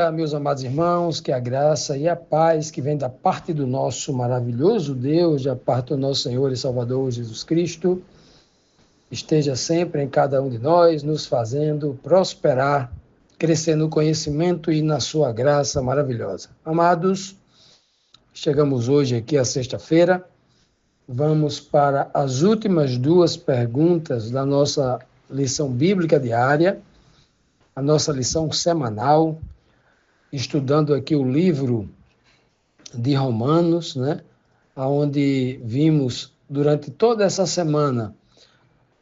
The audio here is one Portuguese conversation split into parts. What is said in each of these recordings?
dia, meus amados irmãos, que a graça e a paz que vem da parte do nosso maravilhoso Deus, da parte do nosso Senhor e Salvador Jesus Cristo, esteja sempre em cada um de nós, nos fazendo prosperar, crescer no conhecimento e na sua graça maravilhosa. Amados, chegamos hoje aqui à sexta-feira, vamos para as últimas duas perguntas da nossa lição bíblica diária, a nossa lição semanal, estudando aqui o livro de Romanos, onde vimos durante toda essa semana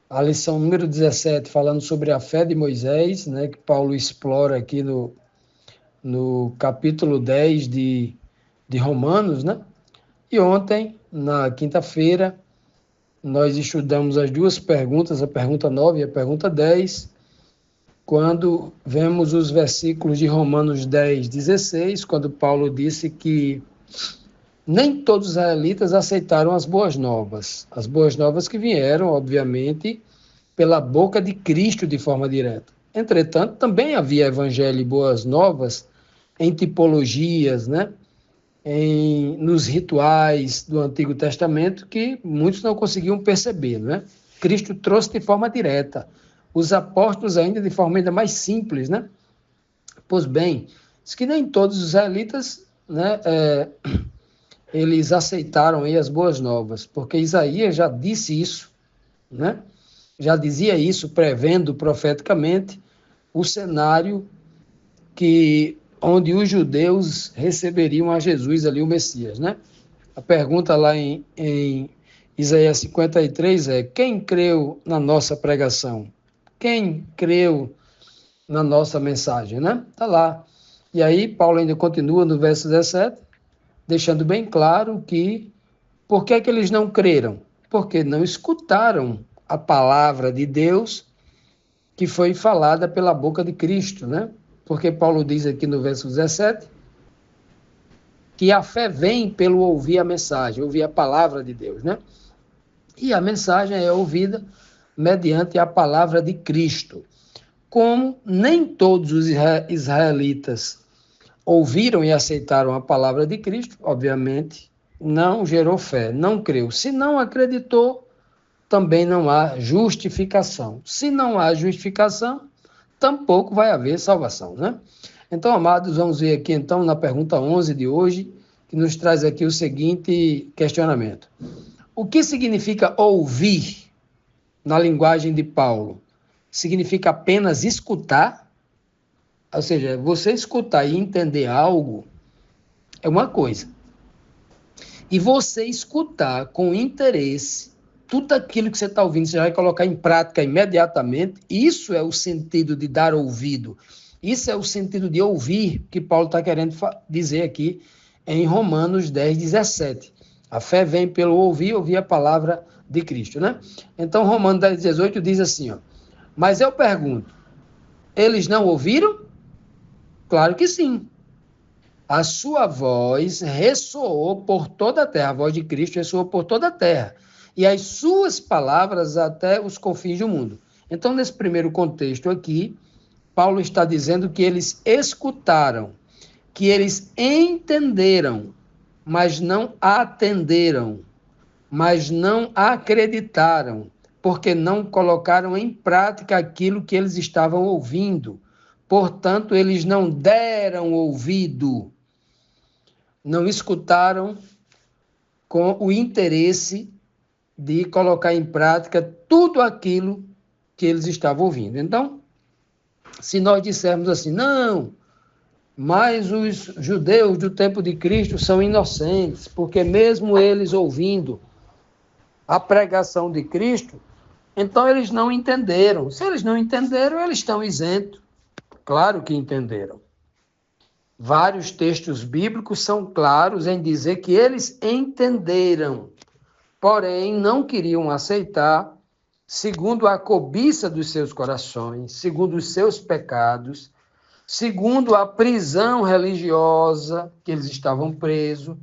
a lição número 17, falando sobre a fé de Moisés, que Paulo explora aqui no capítulo 10 de Romanos, E ontem, na quinta-feira, nós estudamos as duas perguntas, a pergunta 9 e a pergunta 10, quando vemos os versículos de Romanos 10, 16, quando Paulo disse que nem todos os israelitas aceitaram as boas novas que vieram, obviamente, pela boca de Cristo de forma direta. Entretanto, também havia evangelho e boas novas em tipologias, nos rituais do Antigo Testamento que muitos não conseguiam perceber, Cristo trouxe de forma direta, os apóstolos ainda de forma ainda mais simples, Pois bem, diz que nem todos os israelitas, eles aceitaram aí as boas novas, porque Isaías já disse isso, Já dizia isso, prevendo profeticamente o cenário onde os judeus receberiam a Jesus ali, o Messias, A pergunta lá em Isaías 53 é: quem creu na nossa pregação? Quem creu na nossa mensagem, Está lá. E aí Paulo ainda continua no verso 17, deixando bem claro que por que eles não creram? Porque não escutaram a palavra de Deus que foi falada pela boca de Cristo, Porque Paulo diz aqui no verso 17 que a fé vem pelo ouvir a mensagem, ouvir a palavra de Deus, E a mensagem é ouvida mediante a palavra de Cristo. Como nem todos os israelitas ouviram e aceitaram a palavra de Cristo, obviamente, não gerou fé, não creu. Se não acreditou, também não há justificação. Se não há justificação, tampouco vai haver salvação, Então, amados, vamos ver aqui então na pergunta 11 de hoje, que nos traz aqui o seguinte questionamento. O que significa ouvir na linguagem de Paulo? Significa apenas escutar? Ou seja, você escutar e entender algo é uma coisa. E você escutar com interesse tudo aquilo que você está ouvindo, você vai colocar em prática imediatamente. Isso é o sentido de dar ouvido. Isso é o sentido de ouvir que Paulo está querendo dizer aqui em Romanos 10, 17. A fé vem pelo ouvir a palavra de Cristo, Então, Romanos 10, 18 diz assim, mas eu pergunto, eles não ouviram? Claro que sim. A sua voz ressoou por toda a terra, a voz de Cristo ressoou por toda a terra, e as suas palavras até os confins do mundo. Então, nesse primeiro contexto aqui, Paulo está dizendo que eles escutaram, que eles entenderam, mas não atenderam, mas não acreditaram, porque não colocaram em prática aquilo que eles estavam ouvindo. Portanto, eles não deram ouvido, não escutaram com o interesse de colocar em prática tudo aquilo que eles estavam ouvindo. Então, se nós dissermos assim, não, mas os judeus do tempo de Cristo são inocentes, porque mesmo eles ouvindo a pregação de Cristo, então eles não entenderam. Se eles não entenderam, eles estão isentos. Claro que entenderam. Vários textos bíblicos são claros em dizer que eles entenderam, porém não queriam aceitar, segundo a cobiça dos seus corações, segundo os seus pecados, segundo a prisão religiosa que eles estavam presos.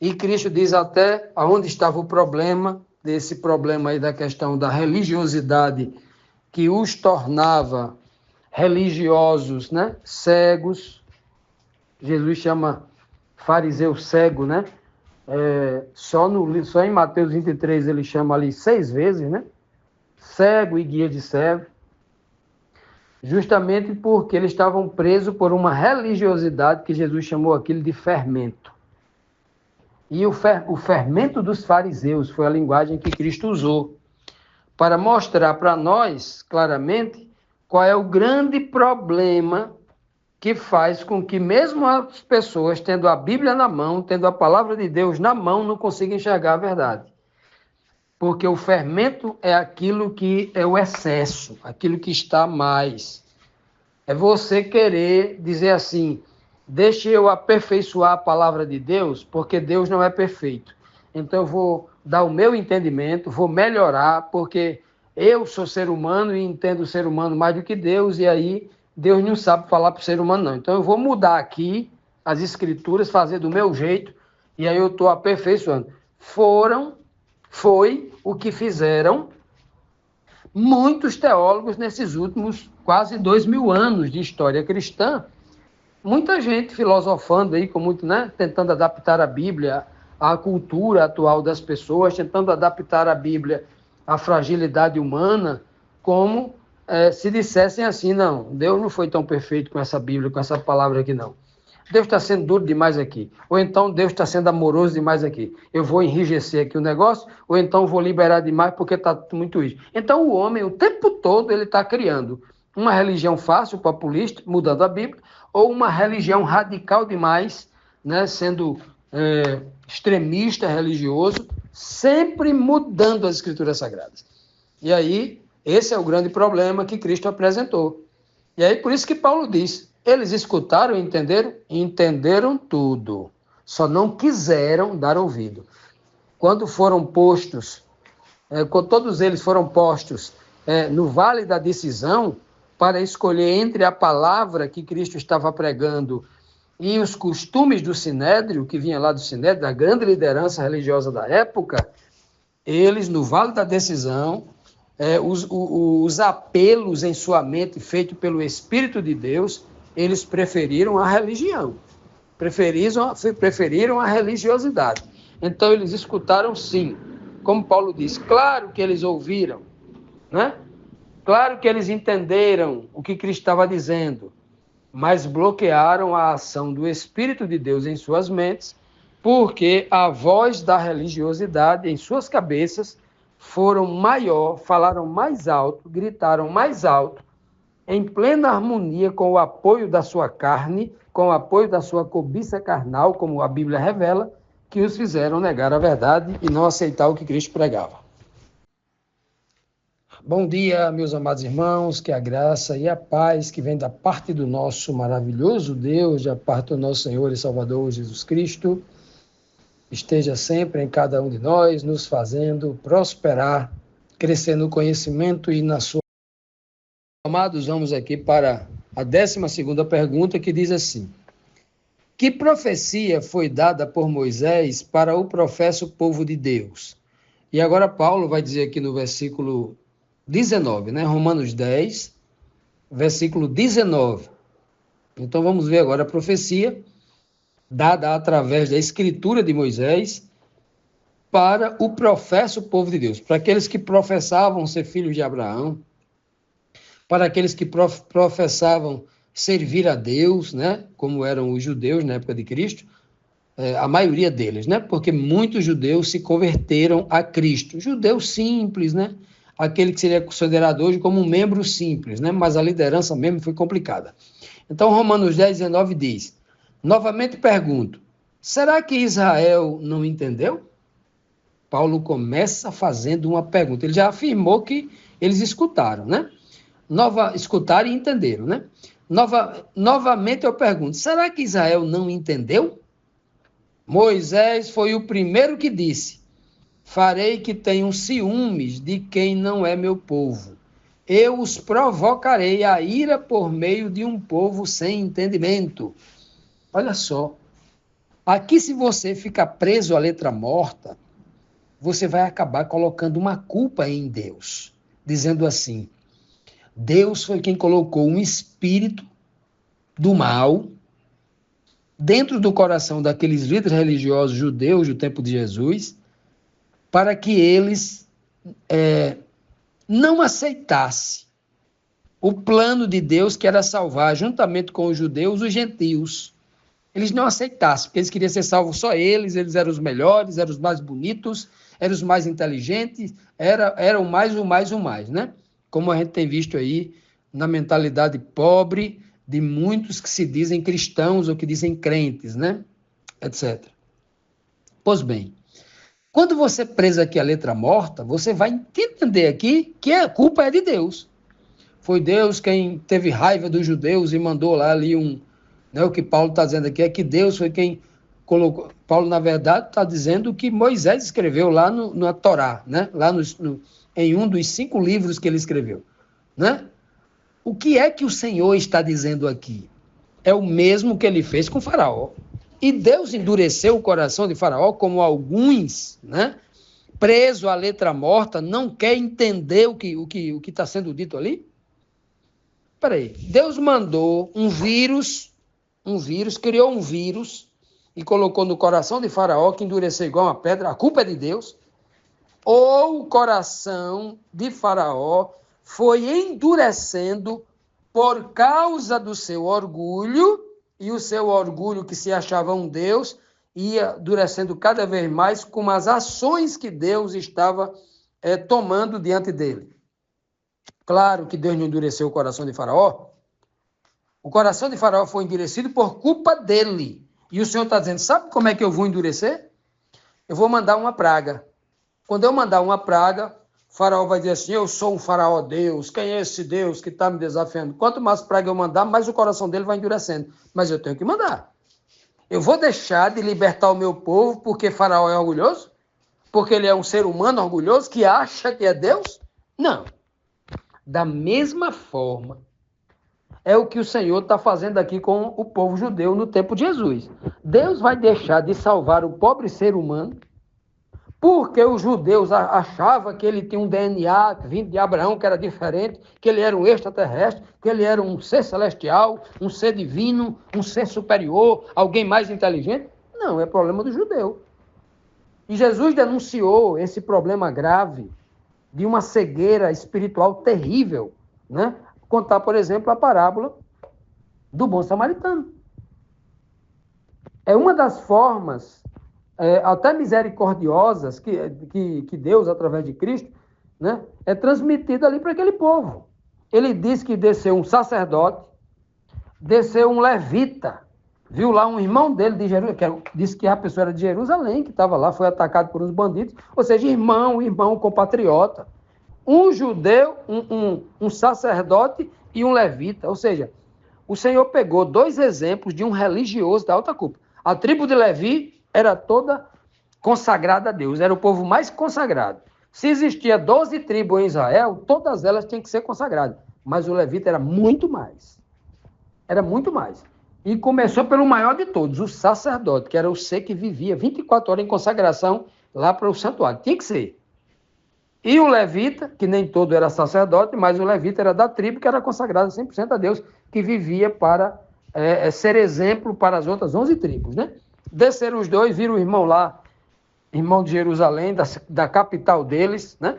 E Cristo diz até aonde estava o problema, desse problema aí da questão da religiosidade que os tornava religiosos, cegos. Jesus chama fariseu cego, né? Só em Mateus 23 ele chama ali 6 vezes, né? Cego e guia de cego. Justamente porque eles estavam presos por uma religiosidade que Jesus chamou aquilo de fermento. E o fermento dos fariseus foi a linguagem que Cristo usou para mostrar para nós, claramente, qual é o grande problema que faz com que mesmo as pessoas, tendo a Bíblia na mão, tendo a palavra de Deus na mão, não consigam enxergar a verdade. Porque o fermento é aquilo que é o excesso, aquilo que está a mais. É você querer dizer assim, deixa eu aperfeiçoar a palavra de Deus, porque Deus não é perfeito. Então eu vou dar o meu entendimento, vou melhorar, porque eu sou ser humano e entendo o ser humano mais do que Deus, e aí Deus não sabe falar para o ser humano, não. Então eu vou mudar aqui as escrituras, fazer do meu jeito, e aí eu estou aperfeiçoando. Foi o que fizeram muitos teólogos nesses últimos quase 2000 anos de história cristã. Muita gente filosofando aí, com muito, né, tentando adaptar a Bíblia à cultura atual das pessoas, tentando adaptar a Bíblia à fragilidade humana, como se dissessem assim, não, Deus não foi tão perfeito com essa Bíblia, com essa palavra aqui, não. Deus está sendo duro demais aqui. Ou então Deus está sendo amoroso demais aqui. Eu vou enrijecer aqui o negócio, ou então vou liberar demais porque está muito isso. Então o homem, o tempo todo, ele está criando uma religião fácil, populista, mudando a Bíblia, ou uma religião radical demais, né, sendo extremista religioso, sempre mudando as escrituras sagradas. E aí, esse é o grande problema que Cristo apresentou. E aí, por isso que Paulo diz, eles escutaram e entenderam? Entenderam tudo, só não quiseram dar ouvido. Quando foram postos, quando todos eles foram postos no vale da decisão, para escolher entre a palavra que Cristo estava pregando e os costumes do Sinédrio, que vinha lá do Sinédrio, da grande liderança religiosa da época, eles, no vale da decisão, os apelos em sua mente feitos pelo Espírito de Deus, eles preferiram a religião, preferiram a religiosidade. Então, eles escutaram sim, como Paulo diz, claro que eles ouviram, né? Claro que eles entenderam o que Cristo estava dizendo, mas bloquearam a ação do Espírito de Deus em suas mentes, porque a voz da religiosidade em suas cabeças foram maior, falaram mais alto, gritaram mais alto, em plena harmonia com o apoio da sua carne, com o apoio da sua cobiça carnal, como a Bíblia revela, que os fizeram negar a verdade e não aceitar o que Cristo pregava. Bom dia, meus amados irmãos, que a graça e a paz que vem da parte do nosso maravilhoso Deus, da parte do nosso Senhor e Salvador Jesus Cristo, esteja sempre em cada um de nós, nos fazendo prosperar, crescer no conhecimento e na sua... Amados, vamos aqui para a 12ª pergunta, que diz assim: que profecia foi dada por Moisés para o professo povo de Deus? E agora Paulo vai dizer aqui no versículo 19, né? Romanos 10, versículo 19. Então vamos ver agora a profecia dada através da escritura de Moisés para o professo povo de Deus, para aqueles que professavam ser filhos de Abraão, para aqueles que professavam servir a Deus, né? Como eram os judeus na época de Cristo, a maioria deles, né? Porque muitos judeus se converteram a Cristo, judeus simples, né? Aquele que seria considerado hoje como um membro simples, né? Mas a liderança mesmo foi complicada. Então, Romanos 10, 19 diz, novamente pergunto, será que Israel não entendeu? Paulo começa fazendo uma pergunta. Ele já afirmou que eles escutaram, né? Escutaram e entenderam, né? Novamente eu pergunto, será que Israel não entendeu? Moisés foi o primeiro que disse, farei que tenham ciúmes de quem não é meu povo. Eu os provocarei a ira por meio de um povo sem entendimento. Olha só. Aqui, se você ficar preso à letra morta, você vai acabar colocando uma culpa em Deus. Dizendo assim, Deus foi quem colocou um espírito do mal dentro do coração daqueles líderes religiosos judeus do tempo de Jesus, para que eles não aceitassem o plano de Deus, que era salvar, juntamente com os judeus, os gentios. Eles não aceitassem, porque eles queriam ser salvos só eles eram os melhores, eram os mais bonitos, eram os mais inteligentes, eram o mais, né? Como a gente tem visto aí na mentalidade pobre de muitos que se dizem cristãos ou que dizem crentes, né? Etc. Pois bem, quando você presa aqui a letra morta, você vai entender aqui que a culpa é de Deus. Foi Deus quem teve raiva dos judeus e mandou lá ali né, o que Paulo está dizendo aqui é que Deus foi quem colocou. Paulo, na verdade, está dizendo que Moisés escreveu lá na Torá, né? Lá em um dos 5 livros que ele escreveu. Né? O que é que o Senhor está dizendo aqui? É o mesmo que ele fez com Faraó. E Deus endureceu o coração de Faraó, como alguns, né, preso à letra morta, não quer entender o que está sendo dito ali? Espera aí. Deus mandou um vírus, criou um vírus e colocou no coração de Faraó, que endureceu igual uma pedra. A culpa é de Deus. Ou o coração de Faraó foi endurecendo por causa do seu orgulho, e o seu orgulho, que se achava um Deus, ia endurecendo cada vez mais com as ações que Deus estava tomando diante dele. Claro que Deus não endureceu o coração de Faraó. O coração de Faraó foi endurecido por culpa dele. E o Senhor está dizendo, sabe como é que eu vou endurecer? Eu vou mandar uma praga. Quando eu mandar uma praga, Faraó vai dizer assim, eu sou um faraó Deus, quem é esse Deus que está me desafiando? Quanto mais praga eu mandar, mais o coração dele vai endurecendo. Mas eu tenho que mandar. Eu vou deixar de libertar o meu povo porque Faraó é orgulhoso? Porque ele é um ser humano orgulhoso que acha que é Deus? Não. Da mesma forma, é o que o Senhor está fazendo aqui com o povo judeu no tempo de Jesus. Deus vai deixar de salvar o pobre ser humano porque os judeus achavam que ele tinha um DNA vindo de Abraão, que era diferente, que ele era um extraterrestre, que ele era um ser celestial, um ser divino, um ser superior, alguém mais inteligente. Não, é problema do judeu. E Jesus denunciou esse problema grave de uma cegueira espiritual terrível, né? Contar, por exemplo, a parábola do bom samaritano. É uma das formas até misericordiosas que Deus, através de Cristo, né, é transmitida ali para aquele povo. Ele diz que desceu um sacerdote, desceu um levita, viu lá um irmão dele de Jerusalém, disse que a pessoa era de Jerusalém, que estava lá, foi atacado por uns bandidos, ou seja, irmão compatriota. Um judeu, um sacerdote e um levita. Ou seja, o Senhor pegou 2 exemplos de um religioso da alta culpa. A tribo de Levi era toda consagrada a Deus, era o povo mais consagrado. Se existia 12 tribos em Israel, todas elas tinham que ser consagradas. Mas o levita era muito mais. Era muito mais. E começou pelo maior de todos, o sacerdote, que era o ser que vivia 24 horas em consagração lá para o santuário. Tinha que ser. E o levita, que nem todo era sacerdote, mas o levita era da tribo que era consagrada 100% a Deus, que vivia para ser exemplo para as outras 11 tribos, né? Desceram os 2, viram o irmão lá, irmão de Jerusalém, da capital deles, né?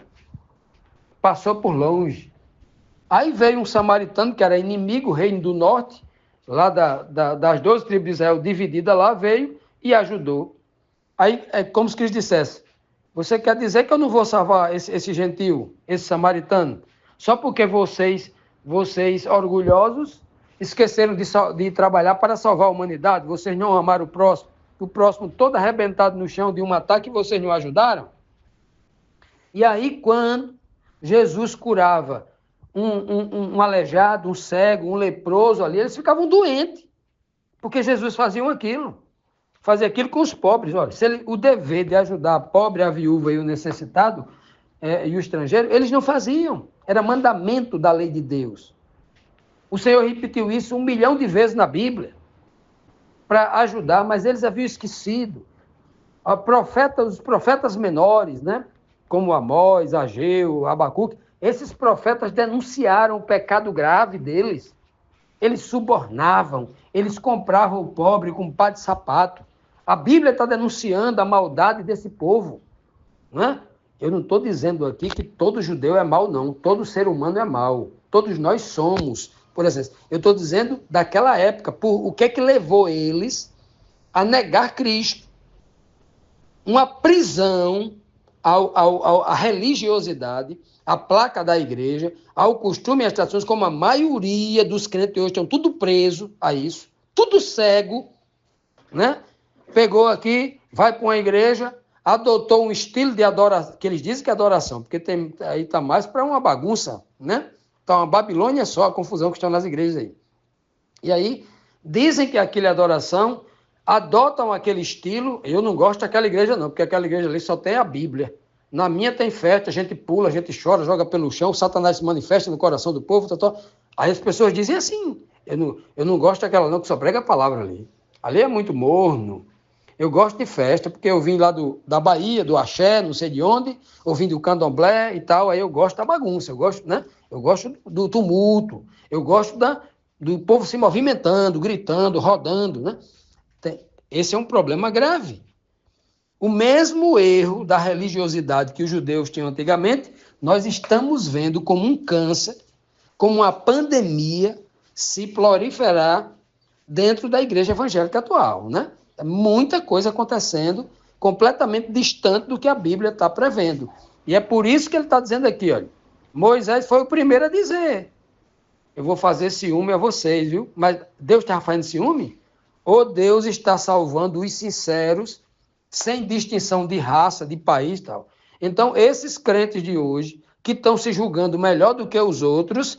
Passou por longe. Aí veio um samaritano, que era inimigo, reino do norte, lá das 12 tribos de Israel divididas lá, veio e ajudou. Aí é como se Cristo dissesse, você quer dizer que eu não vou salvar esse gentio, esse samaritano, só porque vocês orgulhosos, esqueceram de trabalhar para salvar a humanidade? Vocês não amaram o próximo todo arrebentado no chão de um ataque, vocês não ajudaram? E aí, quando Jesus curava um aleijado, um cego, um leproso ali, eles ficavam doentes, porque Jesus fazia aquilo. Fazer aquilo com os pobres. Olha, o dever de ajudar a pobre, a viúva e o necessitado e o estrangeiro, eles não faziam. Era mandamento da lei de Deus. O Senhor repetiu isso 1 milhão de vezes na Bíblia para ajudar, mas eles haviam esquecido. Os profetas menores, né? Como Amós, Ageu, Abacuque, esses profetas denunciaram o pecado grave deles. eles subornavam, eles compravam o pobre com um par de sapato. A Bíblia está denunciando a maldade desse povo, não é? Eu não estou dizendo aqui que todo judeu é mau, não. Todo ser humano é mau. Todos nós somos. Por exemplo, eu estou dizendo daquela época, o que é que levou eles a negar Cristo? Uma prisão à religiosidade, à placa da igreja, ao costume e às tradições, como a maioria dos crentes hoje estão tudo preso a isso, tudo cego, né? Pegou aqui, vai para uma igreja, adotou um estilo de adoração, que eles dizem que é adoração, porque aí está mais para uma bagunça, né? Está uma Babilônia só, a confusão que estão nas igrejas aí. E aí, dizem que aquilo é adoração, adotam aquele estilo. Eu não gosto daquela igreja não, porque aquela igreja ali só tem a Bíblia. Na minha tem festa, a gente pula, a gente chora, joga pelo chão, o Satanás se manifesta no coração do povo. Aí as pessoas dizem assim, eu não gosto daquela não, que só prega a palavra ali. Ali é muito morno. Eu gosto de festa, porque eu vim lá da Bahia, do Axé, não sei de onde, eu vim do Candomblé e tal, aí eu gosto da bagunça, eu gosto, né? Eu gosto do tumulto, eu gosto do povo se movimentando, gritando, rodando, né? Esse é um problema grave. O mesmo erro da religiosidade que os judeus tinham antigamente, nós estamos vendo como um câncer, como uma pandemia se proliferar dentro da igreja evangélica atual, né? Muita coisa acontecendo completamente distante do que a Bíblia está prevendo. E é por isso que ele está dizendo aqui, olha, Moisés foi o primeiro a dizer, eu vou fazer ciúme a vocês, viu? Mas Deus está fazendo ciúme? Ou Deus está salvando os sinceros, sem distinção de raça, de país e tal? Então, esses crentes de hoje, que estão se julgando melhor do que os outros,